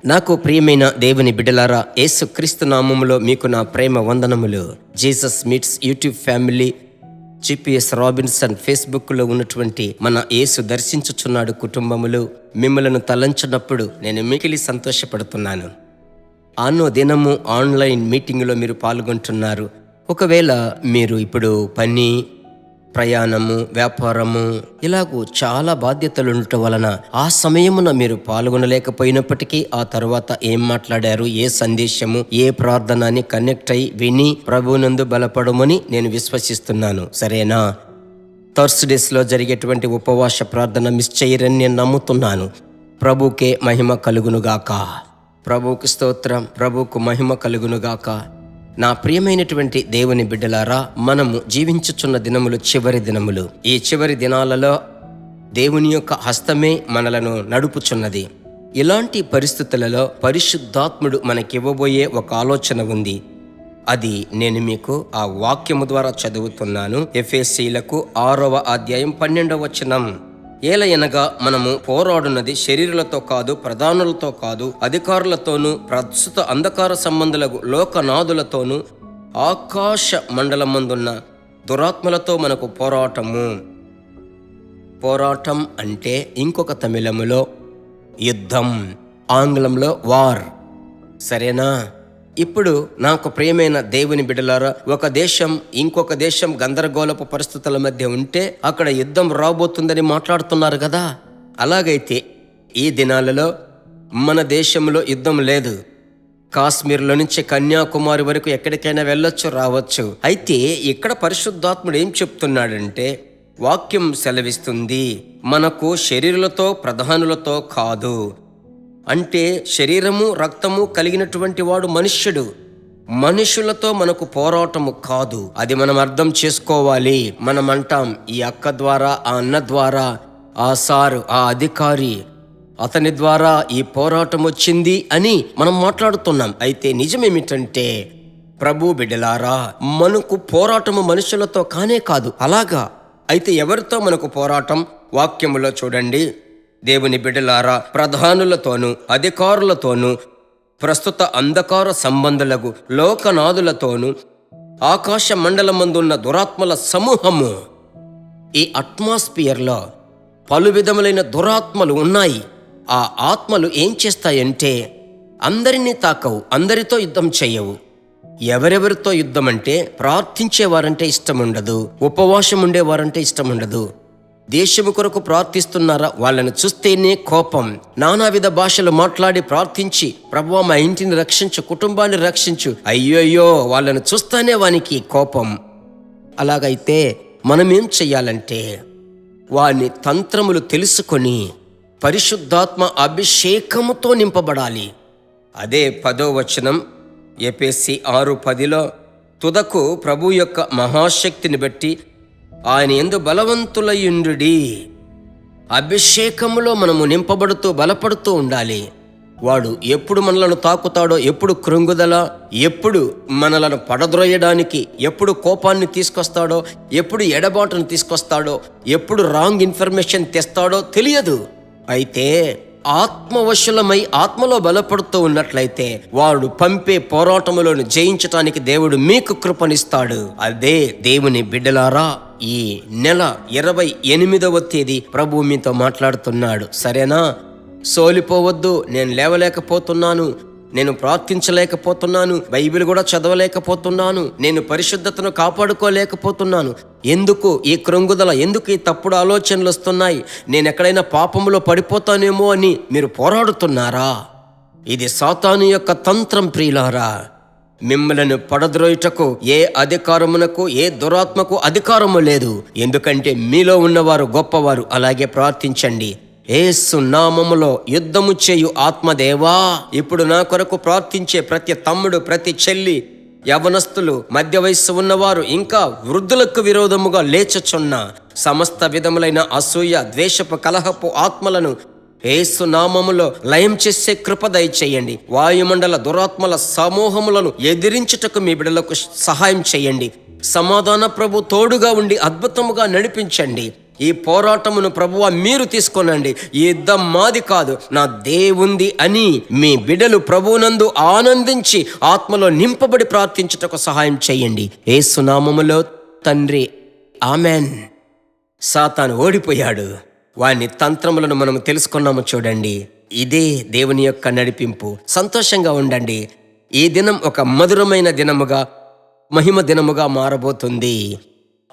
నాకు ప్రియమైన దేవుని బిడ్డలారా, యేసుక్రీస్తు నామములో మీకు నా ప్రేమ వందనములు. Jesus meets YouTube family, GPS Robinson ఫేస్బుక్లో ఉన్నటువంటి మన యేసు దర్శించుచున్నాడు కుటుంబములు మిమ్మలను తలంచినప్పుడు నేను మికిలి సంతోషపడుతున్నాను. ఆనో దినము ఆన్లైన్ మీటింగ్లో మీరు పాల్గొంటున్నారు. ఒకవేళ మీరు ఇప్పుడు పని, ప్రయాణము, వ్యాపారము ఇలాగూ చాలా బాధ్యతలు ఉండటం వలన ఆ సమయమున మీరు పాల్గొనలేకపోయినప్పటికీ ఆ తర్వాత ఏం మాట్లాడారు, ఏ సందేశము, ఏ ప్రార్థన అని కనెక్ట్ అయి విని ప్రభువునందు బలపడమని నేను విశ్వసిస్తున్నాను. సరేనా? థర్స్డేస్లో జరిగేటువంటి ఉపవాస ప్రార్థన మిస్ చేయరని నేను నమ్ముతున్నాను. ప్రభుకే మహిమ కలుగునుగాక. ప్రభువుకు స్తోత్రం, ప్రభువుకు మహిమ కలుగునుగాక. నా ప్రియమైనటువంటి దేవుని బిడ్డలారా, మనము జీవించుచున్న దినములు చివరి దినములు. ఈ చివరి దినాలలో దేవుని యొక్క హస్తమే మనలను నడుపుచున్నది. ఇలాంటి పరిస్థితులలో పరిశుద్ధాత్ముడు మనకివ్వబోయే ఒక ఆలోచన ఉంది. అది నేను మీకు ఆ వాక్యము ద్వారా చదువుతున్నాను. ఎఫెసీయులకు 6వ అధ్యాయం 12వ వచనం. ఏలయనగా మనము పోరాడున్నది శరీరులతో కాదు, ప్రధానులతో కాదు, అధికారులతోనూ, ప్రస్తుత అంధకార సంబంధులకు లోకనాథులతోనూ, ఆకాశ మండలమందున్న దురాత్మలతో మనకు పోరాటము. పోరాటం అంటే ఇంకొక తమిళములో యుద్ధం, ఆంగ్లంలో వార్. సరేనా? ఇప్పుడు నాకు ప్రియమైన దేవుని బిడ్డలారా, ఒక దేశం ఇంకొక దేశం గందరగోళపు పరిస్థితుల మధ్య ఉంటే అక్కడ యుద్ధం రాబోతుందని మాట్లాడుతున్నారు కదా. అలాగైతే ఈ దినాలలో మన దేశంలో యుద్ధం లేదు. కాశ్మీర్లో నుంచి కన్యాకుమారి వరకు ఎక్కడికైనా వెళ్ళొచ్చు, రావచ్చు. అయితే ఇక్కడ పరిశుద్ధాత్ముడు ఏం చెప్తున్నాడంటే, వాక్యం సెలవిస్తుంది, మనకు శరీరులతో, ప్రధానులతో కాదు. అంటే శరీరము, రక్తము కలిగినటువంటి వాడు మనుష్యుడు. మనుషులతో మనకు పోరాటము కాదు. అది మనం అర్థం చేసుకోవాలి. మనం అంటాం, ఈ అక్క ద్వారా, ఆ అన్న ద్వారా, ఆ సారు, ఆ అధికారి, అతని ద్వారా ఈ పోరాటం వచ్చింది అని మనం మాట్లాడుతున్నాం. అయితే నిజమేమిటంటే, ప్రభు బిడ్డలారా, మనకు పోరాటము మనుషులతో కానే కాదు. అలాగా అయితే ఎవరితో మనకు పోరాటం? వాక్యములో చూడండి. దేవుని బిడ్డలారా, ప్రధానులతోనూ, అధికారులతోనూ, ప్రస్తుత అంధకార సంబంధులకు లోకనాథులతోనూ, ఆకాశ మండలమందున్న దురాత్మల సమూహము. ఈ అట్మాస్ఫియర్లో పలు విధములైన దురాత్మలు ఉన్నాయి. ఆ ఆత్మలు ఏం చేస్తాయంటే, అందరినీ తాకవు, అందరితో యుద్ధం చేయవు. ఎవరెవరితో యుద్ధం అంటే, ప్రార్థించేవారంటే ఇష్టం ఉండదు, ఉపవాసం ఉండేవారంటే ఇష్టం ఉండదు. దేశము కొరకు ప్రార్థిస్తున్నారా, వాళ్ళని చూస్తేనే కోపం. నానావిధ భాషలు మాట్లాడి ప్రార్థించి, ప్రభువా మా ఇంటిని రక్షించు, కుటుంబాన్ని రక్షించు, అయ్యోయ్యో వాళ్ళని చూస్తానే వానికి కోపం. అలాగైతే మనమేం చెయ్యాలంటే, వాని తంత్రములు తెలుసుకొని పరిశుద్ధాత్మ అభిషేకముతో నింపబడాలి. అదే 10వ వచనం, ఎఫెసీ 6:10లో, తుదకు ప్రభు యొక్క మహాశక్తిని బట్టి ఆయన యందు బలవంతులయుండుడి. అభిషేకములో మనము నింపబడుతూ బలపడుతూ ఉండాలి. వాడు ఎప్పుడు మనలను తాకుతాడో, ఎప్పుడు కృంగుదల, ఎప్పుడు మనలను పడద్రోయడానికి, ఎప్పుడు కోపాన్ని తీసుకొస్తాడో, ఎప్పుడు ఎడబాటును తీసుకొస్తాడో, ఎప్పుడు రాంగ్ ఇన్ఫర్మేషన్ తెస్తాడో తెలియదు. అయితే ఆత్మవశులమై ఆత్మలో బలపడుతూ ఉన్నట్లయితే వాడు పంపే పోరాటములను జయించటానికి దేవుడు మీకు కృపనిస్తాడు. అదే దేవుని బిడ్డలారా, ఈ నెల 28వ తేదీ ప్రభు మీతో మాట్లాడుతున్నాడు. సరేనా? సోలిపోవద్దు. నేను లేవలేకపోతున్నాను, నేను ప్రార్థించలేకపోతున్నాను, బైబిల్ కూడా చదవలేకపోతున్నాను, నేను పరిశుద్ధతను కాపాడుకోలేకపోతున్నాను, ఎందుకు ఈ కృంగుదల, ఎందుకు ఈ తప్పుడు ఆలోచనలు వస్తున్నాయి, నేను ఎక్కడైనా పాపములో పడిపోతానేమో అని మీరు పోరాడుతున్నారా? ఇది సాతాను యొక్క తంత్రం ప్రియులారా. మిమ్మలను పడద్రోయుటకు ఏ అధికారమునకు, ఏ దురాత్మకు అధికారము లేదు. ఎందుకంటే మీలో ఉన్నవారు గొప్పవారు. అలాగే ప్రార్థించండి. యేసు నామములో యుద్ధము చేయు ఆత్మదేవా, ఇప్పుడు నా కొరకు ప్రార్థించే ప్రతి తమ్ముడు, ప్రతి చెల్లి, యవనస్తులు, మధ్య వయస్సు ఉన్నవారు, ఇంకా వృద్ధులకు విరోధముగా లేచుచున్న సమస్త విధములైన అసూయ, ద్వేషపు, కలహపు ఆత్మలను యేసు నామములో లయం చేసే కృప దయచేయండి. వాయుమండల దురాత్మల సమూహములను ఎదిరించుటకు మీ బిడ్డలకు సహాయం చేయండి. సమాధాన ప్రభు తోడుగా ఉండి అద్భుతముగా నడిపించండి. ఈ పోరాటమును ప్రభువా మీరు తీసుకొనండి. ఈ యుద్ధం మాది కాదు, నా దేవుంది అని మీ బిడ్డలు ప్రభువునందు ఆనందించి ఆత్మలో నింపబడి ప్రార్థించుటకు సహాయం చేయండి. యేసు నామములో తండ్రి, ఆమెన్. సాతాను ఓడిపోయాడు. వాని తంత్రములను మనం తెలుసుకున్నాము చూడండి. ఇదే దేవుని యొక్క నడిపింపు. సంతోషంగా ఉండండి. ఈ దినం ఒక మధురమైన దినముగా, మహిమ దినముగా మారబోతుంది.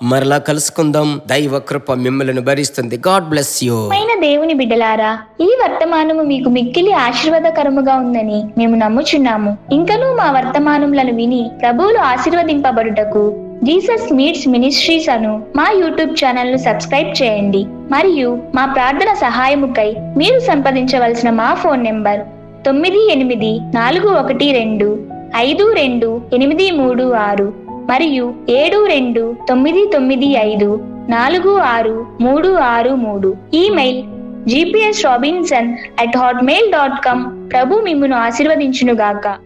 మరలా కలుసుకుందాం. దైవ కృప మిమ్మల్ని భరిస్తుంది. God bless you. దేవుని బిడ్డలారా, ఈ వర్తమానము మీకు మిక్కిలి ఆశీర్వాదకరముగా ఉందని మేము నమ్ముచున్నాము. ఇంకనూ మా వర్తమానములను విని ప్రభువులు ఆశీర్వదింపబడుటకు జీసస్ మీట్స్ మినిస్ట్రీస్ అను మా యూట్యూబ్ ఛానల్ ను సబ్స్క్రైబ్ చేయండి. మరియు మా ప్రార్థన సహాయముకై మీరు సంప్రదించవలసిన మా ఫోన్ నెంబర్ 9841425236 మరియు 72954636. Email gpsrobinson@hotmail.com. ప్రభు మిమ్మును ఆశీర్వదించునుగాక.